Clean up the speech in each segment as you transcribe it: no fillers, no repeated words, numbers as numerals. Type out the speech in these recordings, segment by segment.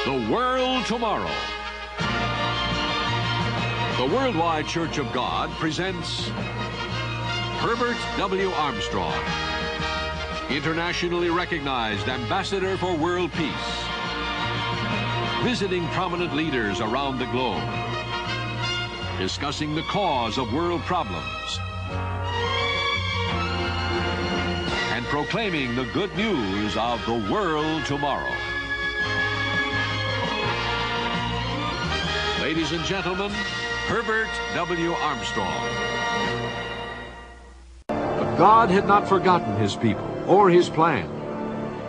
The World Tomorrow. The Worldwide Church of God presents Herbert W. Armstrong, internationally recognized ambassador for world peace, visiting prominent leaders around the globe, discussing the cause of world problems, and proclaiming the good news of the world tomorrow. Ladies and gentlemen, Herbert W. Armstrong. But God had not forgotten his people or his plan.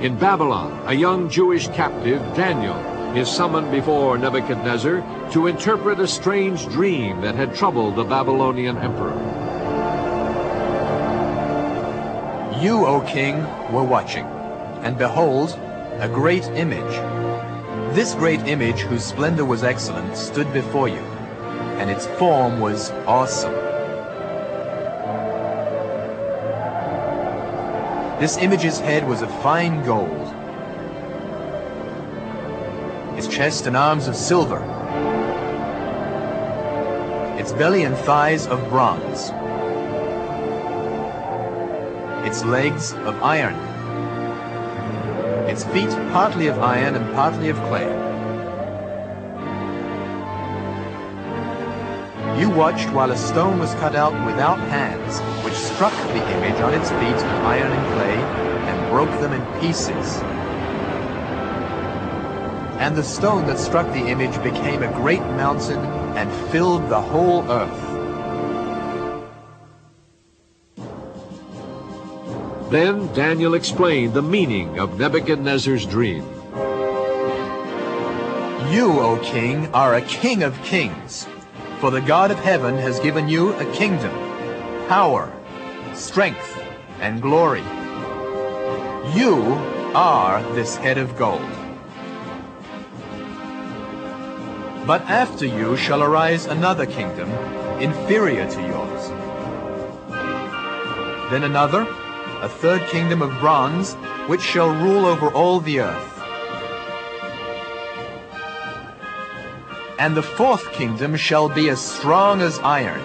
In Babylon, a young Jewish captive, Daniel, is summoned before Nebuchadnezzar to interpret a strange dream that had troubled the Babylonian emperor. You, O king, were watching, and behold, a great image. This great image, whose splendor was excellent, stood before you, and its form was awesome. This image's head was of fine gold, its chest and arms of silver, its belly and thighs of bronze, its legs of iron, its feet partly of iron and partly of clay. You watched while a stone was cut out without hands, which struck the image on its feet of iron and clay, and broke them in pieces. And the stone that struck the image became a great mountain and filled the whole earth. Then Daniel explained the meaning of Nebuchadnezzar's dream. You, O king, are a king of kings, for the God of heaven has given you a kingdom, power, strength, and glory. You are this head of gold. But after you shall arise another kingdom, inferior to yours. Then another, a third kingdom of bronze, which shall rule over all the earth. And the fourth kingdom shall be as strong as iron.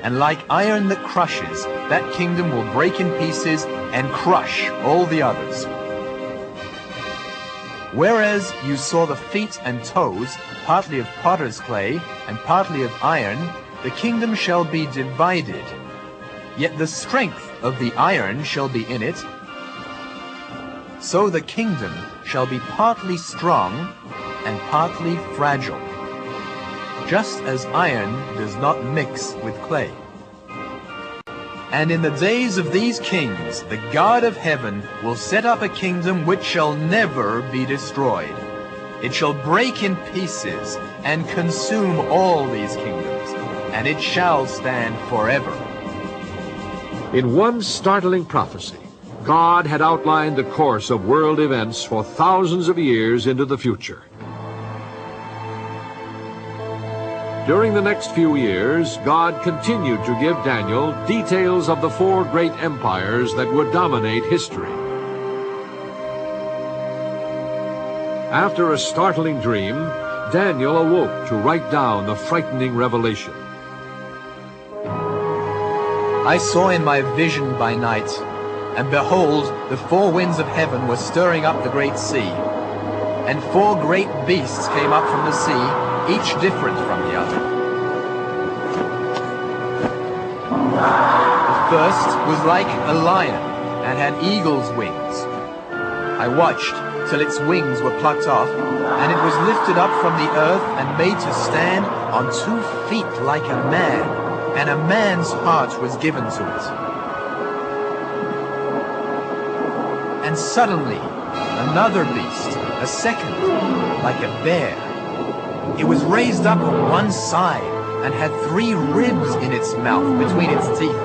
And like iron that crushes, that kingdom will break in pieces and crush all the others. Whereas you saw the feet and toes, partly of potter's clay and partly of iron, the kingdom shall be divided. Yet the strength of the iron shall be in it. So the kingdom shall be partly strong and partly fragile, just as iron does not mix with clay. And in the days of these kings, the God of heaven will set up a kingdom which shall never be destroyed. It shall break in pieces and consume all these kingdoms, and it shall stand forever. In one startling prophecy, God had outlined the course of world events for thousands of years into the future. During the next few years, God continued to give Daniel details of the four great empires that would dominate history. After a startling dream, Daniel awoke to write down the frightening revelation. I saw in my vision by night, and behold, the four winds of heaven were stirring up the great sea. And four great beasts came up from the sea, each different from the other. The first was like a lion, and had eagle's wings. I watched till its wings were plucked off, and it was lifted up from the earth and made to stand on 2 feet like a man, and a man's heart was given to it. And suddenly another beast, a second, like a bear. It was raised up on one side, and had 3 ribs in its mouth between its teeth.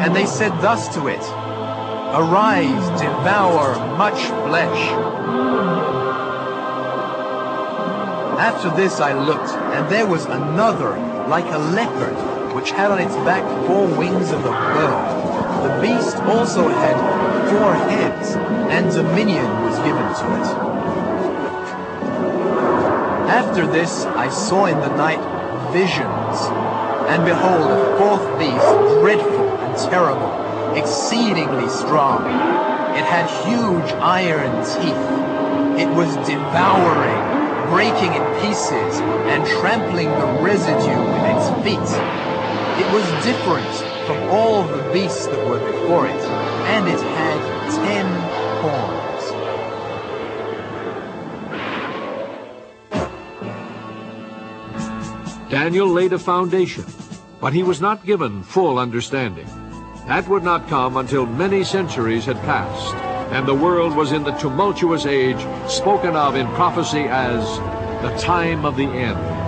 And they said thus to it, Arise, devour much flesh. After this I looked, and there was another, like a leopard, which had on its back 4 wings of a bird. The beast also had 4 heads, and dominion was given to it. After this I saw in the night visions, and behold, a fourth beast, dreadful and terrible, exceedingly strong. It had huge iron teeth. It was devouring, breaking in pieces, and trampling the residue with its feet. It was different from all the beasts that were before it, and it had 10 horns. Daniel laid a foundation, but he was not given full understanding. That would not come until many centuries had passed, and the world was in the tumultuous age spoken of in prophecy as the time of the end.